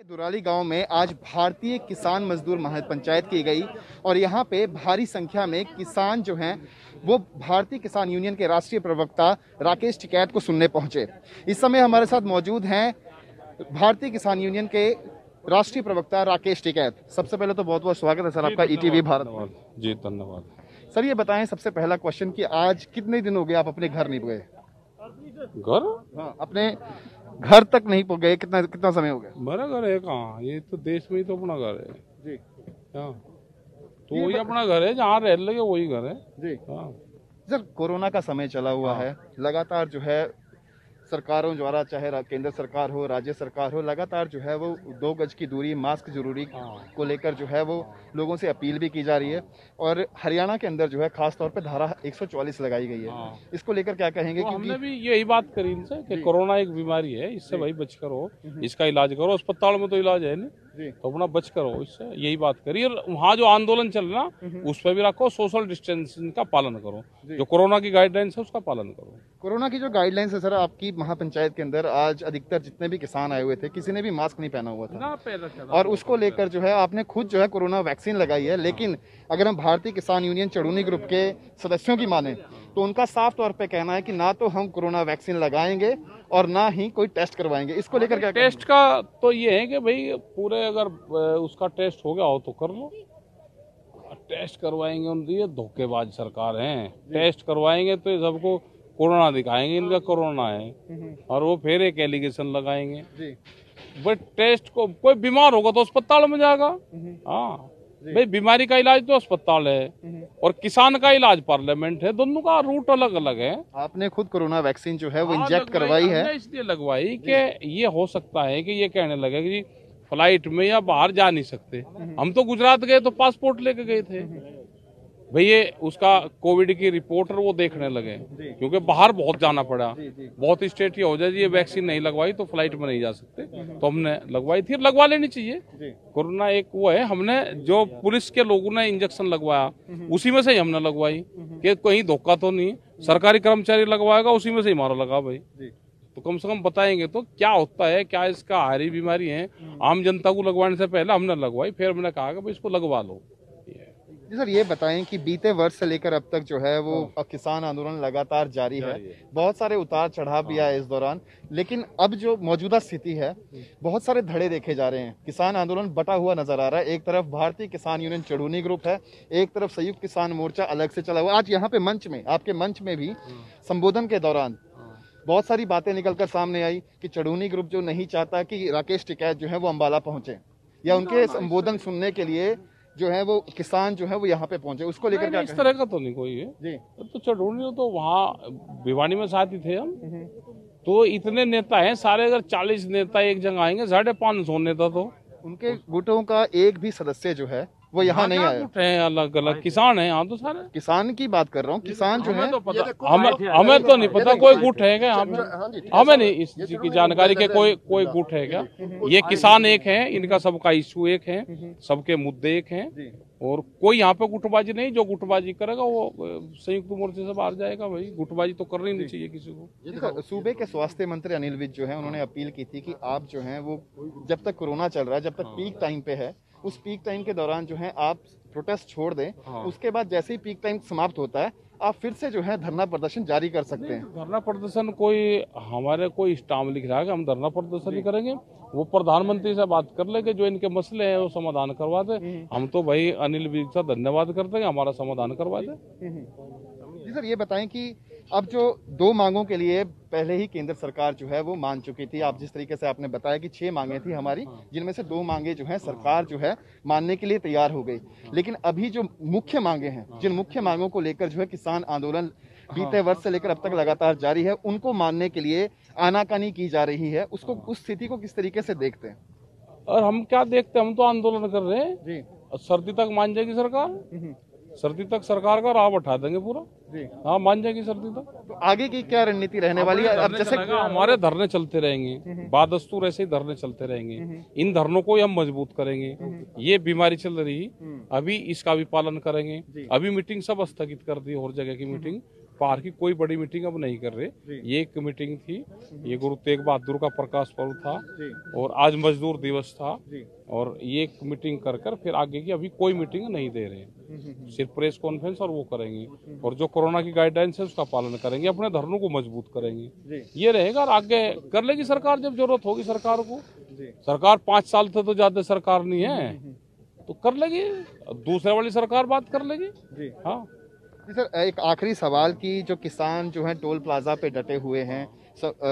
दुराली गांव में आज भारतीय किसान मजदूर महापंचायत की गई और यहां पे भारी संख्या में किसान जो हैं वो भारतीय किसान यूनियन के राष्ट्रीय प्रवक्ता राकेश टिकैत को सुनने पहुंचे। इस समय हमारे साथ मौजूद हैं भारतीय किसान यूनियन के राष्ट्रीय प्रवक्ता राकेश टिकैत। सबसे पहले तो बहुत बहुत स्वागत है सर आपका ईटीवी भारत में। जी धन्यवाद सर, ये बताएं सबसे पहला क्वेश्चन कि आज कितने दिन हो गए आप अपने घर नहीं गए? घर? हाँ, अपने घर तक नहीं गए। कितना कितना समय हो गया? मेरा घर है कहाँ, ये तो देश में ही तो अपना घर है जी। हाँ, तो वही अपना घर है, जहाँ रह लगे वही घर है जी। हाँ। सर, कोरोना का समय चला हुआ है, लगातार जो है सरकारों द्वारा, चाहे केंद्र सरकार हो, राज्य सरकार हो, लगातार जो है वो 2 गज की दूरी, मास्क जरूरी को लेकर जो है वो लोगों से अपील भी की जा रही है। और हरियाणा के अंदर जो है खास तौर पे धारा 144 लगाई गई है। इसको लेकर क्या कहेंगे? तो हमने भी यही बात करी इनसे कि कोरोना एक बीमारी है, इससे भाई बच कर हो, इसका इलाज करो। अस्पताल में तो इलाज है नहीं, तो अपना बच कर हो, इससे यही बात करी। और वहाँ जो आंदोलन चल रहा उस पर भी रखो, सोशल डिस्टेंसिंग का पालन करो, जो कोरोना की गाइडलाइंस है उसका पालन करो। कोरोना की जो गाइडलाइंस है सर आपकी महापंचायत के अंदर, आज अधिकतर जितने भी किसान आए हुए थे किसी ने भी मास्क नहीं पहना हुआ था और उसको लेकर जो है आपने खुद जो है कोरोना वैक्सीन लगाई है। लेकिन अगर हम भारतीय किसान यूनियन चड़ूनी ग्रुप के सदस्यों की माने तो उनका साफ तौर पे कहना है कि ना तो हम कोरोना वैक्सीन लगाएंगे और ना ही कोई टेस्ट करवाएंगे। इसको लेकर क्या? टेस्ट का तो ये है कि भाई पूरे अगर उसका टेस्ट हो गया हो तो कर लो, टेस्ट करवाएंगे उनकी, ये धोखेबाज सरकार है। टेस्ट करवाएंगे तो ये सबको कोरोना दिखाएंगे इनका कोरोना है और वो फिर एक एलिगेशन लगाएंगे। बट टेस्ट को कोई बीमार होगा तो अस्पताल में जाएगा। हाँ भाई, बीमारी का इलाज तो अस्पताल है और किसान का इलाज पार्लियामेंट है, दोनों का रूट अलग अलग है। आपने खुद कोरोना वैक्सीन जो है वो इंजेक्ट करवाई है? इसलिए लगवाई कि ये हो सकता है कि ये कहने लगे कि फ्लाइट में या बाहर जा नहीं सकते। हम तो गुजरात गए तो पासपोर्ट लेके गए थे भाई, ये उसका कोविड की रिपोर्ट वो देखने लगे क्योंकि बाहर बहुत जाना पड़ा। बहुत स्टेट ये हो जाए ये वैक्सीन नहीं लगवाई तो फ्लाइट में नहीं जा सकते, तो हमने लगवाई थी। लगवा लेनी चाहिए। कोरोना एक वो है, हमने जो पुलिस के लोगों ने इंजेक्शन लगवाया उसी में से ही हमने लगवाई कि कहीं धोखा तो नहीं। सरकारी कर्मचारी लगवाएगा उसी में से ही हमारा लगा भाई, तो कम से कम बताएंगे तो क्या होता है, क्या इसका हारी बीमारी है। आम जनता को लगवाने से पहले हमने लगवाई, फिर हमने कहा कि भाई इसको लगवा लो। जी सर, ये बताएं कि बीते वर्ष से लेकर अब तक जो है वो किसान आंदोलन लगातार जारी है। बहुत सारे उतार चढ़ाव भी आए इस दौरान, लेकिन अब जो मौजूदा स्थिति है बहुत सारे धड़े देखे जा रहे हैं। किसान आंदोलन बटा हुआ नजर आ रहा है। एक तरफ भारतीय किसान यूनियन चड़ूनी ग्रुप है, एक तरफ संयुक्त किसान मोर्चा अलग से चला हुआ। आज यहाँ पे मंच में, आपके मंच में भी संबोधन के दौरान बहुत सारी बातें निकलकर सामने आई कि चड़ूनी ग्रुप जो नहीं चाहता कि राकेश टिकैत जो है वो अम्बाला पहुंचे या उनके संबोधन सुनने के लिए जो है वो किसान जो है वो यहाँ पे पहुंचे। उसको लेकर क्या? इस तरह का तो नहीं कोई है जी। तो चढ़ूनी तो वहाँ भिवानी में साथ ही थे हम, तो इतने नेता हैं सारे, अगर 40 नेता एक जगह आएंगे 550 नेता, तो उनके गुटों का एक भी सदस्य जो है वो यहाँ नहीं आया। गुट है अलग अलग, किसान है यहाँ तो सारे। किसान की बात कर रहा हूँ, किसान जो है तो पता, हमें तो नहीं पता कोई गुट है क्या, हमें नहीं इस चीज की जानकारी के कोई गुट है क्या। ये किसान एक है, इनका सबका इश्यू एक है, सबके मुद्दे एक हैं और कोई यहाँ पे गुटबाजी नहीं। जो गुटबाजी करेगा वो संयुक्त मोर्चे से बाहर जाएगा भाई, गुटबाजी तो करनी नहीं चाहिए किसी को। सूबे के स्वास्थ्य मंत्री अनिल विज जो है उन्होंने अपील की थी कि आप जो है वो जब तक कोरोना चल रहा है, जब तक पीक टाइम पे है, उस पीक टाइम के दौरान जो है आप प्रोटेस्ट छोड़ दें। उसके बाद जैसे ही पीक टाइम समाप्त होता है आप फिर से जो है धरना प्रदर्शन जारी कर सकते हैं। धरना प्रदर्शन कोई हमारे कोई स्टाम्प लिख रहा है कि हम धरना प्रदर्शन ही करेंगे, वो प्रधानमंत्री से बात कर ले कि जो इनके मसले हैं वो समाधान करवा दे। हम तो भाई अनिल विज का धन्यवाद करते हैं, हमारा समाधान करवा दे। जी सर, ये बताएं कि अब जो 2 मांगों के लिए पहले ही केंद्र सरकार जो है वो मान चुकी थी। आप जिस तरीके से आपने बताया कि 6 मांगे थी हमारी, जिनमें से 2 मांगे जो है सरकार जो है मानने के लिए तैयार हो गई। लेकिन अभी जो मुख्य मांगे हैं, जिन मुख्य मांगों को लेकर जो है किसान आंदोलन बीते वर्ष से लेकर अब तक लगातार जारी है, उनको मानने के लिए आनाकानी की जा रही है। उसको, उस स्थिति को किस तरीके से देखते हैं? और हम क्या देखते हैं, हम तो आंदोलन कर रहे हैं जी। सर्दी तक मान जाएगी सरकार, सर्दी तक सरकार का राह बैठा देंगे पूरा जी। हाँ, मान जाएगी सर्दी तक। तो आगे की क्या रणनीति रहने वाली है? अब जैसे हमारे धरने चलते रहेंगे, बादस्तूर ऐसे ही धरने चलते रहेंगे। इन धरनों को ही हम मजबूत करेंगे। ये बीमारी चल रही, अभी इसका भी पालन करेंगे। अभी मीटिंग सब स्थगित कर दी और जगह की मीटिंग, बाहर की कोई बड़ी मीटिंग अब नहीं कर रहे। ये एक मीटिंग थी, ये गुरु तेग बहादुर का प्रकाश पर्व था और आज मजदूर दिवस था, और ये एक मीटिंग कर कर फिर आगे की अभी कोई मीटिंग नहीं दे रहे, सिर्फ प्रेस कॉन्फ्रेंस और वो करेंगे, और जो कोरोना की गाइडलाइंस है उसका पालन करेंगे, अपने धर्मों को मजबूत करेंगे, ये रहेगा। और आगे कर लेगी सरकार जब जरूरत होगी सरकार को। सरकार 5 साल से तो ज्यादा सरकार नहीं है, तो कर लेगी, दूसरे वाली सरकार बात कर लेगी। हाँ जी सर, एक आखिरी सवाल कि जो किसान जो हैं टोल प्लाजा पे डटे हुए हैं,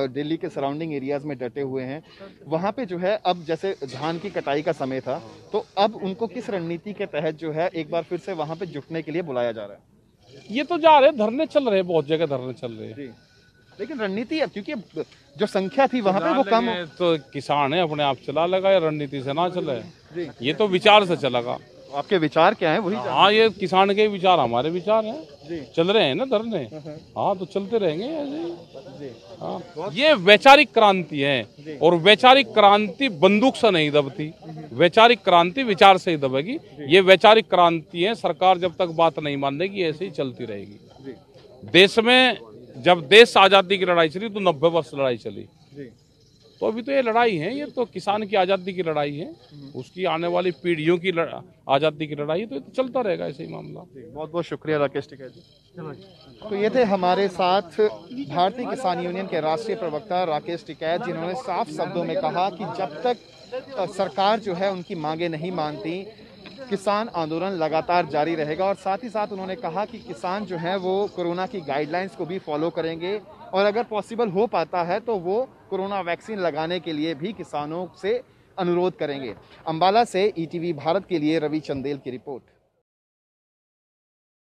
दिल्ली के सराउंडिंग एरियाज में डटे हुए हैं, वहाँ पे जो है अब जैसे धान की कटाई का समय था, तो अब उनको किस रणनीति के तहत जो है एक बार फिर से वहाँ पे जुटने के लिए बुलाया जा रहा है? ये तो जा रहे, धरने चल रहे, बहुत जगह धरने चल रहे हैं, लेकिन रणनीति अब क्योंकि जो संख्या थी वहाँ पे वो कम, तो किसान है अपने आप चला लगा, या रणनीति से ना चले, ये तो विचार से चलेगा। आपके विचार क्या है वही? हाँ, ये किसान के विचार हमारे विचार हैं, चल रहे हैं ना धरने। हाँ, तो चलते रहेंगे ऐसे ही। हाँ, ये वैचारिक क्रांति है, और वैचारिक क्रांति बंदूक से नहीं दबती, वैचारिक क्रांति विचार से ही दबेगी। ये वैचारिक क्रांति है, सरकार जब तक बात नहीं मानेगी ऐसे ही चलती रहेगी। देश में जब देश आजादी की लड़ाई चली तो 90 वर्ष लड़ाई चली, तो अभी तो ये लड़ाई है, ये तो किसान की आज़ादी की लड़ाई है, उसकी आने वाली पीढ़ियों की आज़ादी की लड़ाई है, तो ये तो चलता रहेगा ऐसे ही मामला। बहुत बहुत शुक्रिया राकेश टिकैत जी। तो ये थे हमारे साथ भारतीय किसान यूनियन के राष्ट्रीय प्रवक्ता राकेश टिकैत, जिन्होंने साफ शब्दों में कहा कि जब तक सरकार जो है उनकी मांगे नहीं मानती, किसान आंदोलन लगातार जारी रहेगा। और साथ ही साथ उन्होंने कहा कि किसान जो है वो कोरोना की गाइडलाइंस को भी फॉलो करेंगे, और अगर पॉसिबल हो पाता है तो वो कोरोना वैक्सीन लगाने के लिए भी किसानों से अनुरोध करेंगे। अंबाला से ईटीवी भारत के लिए रवि चंदेल की रिपोर्ट।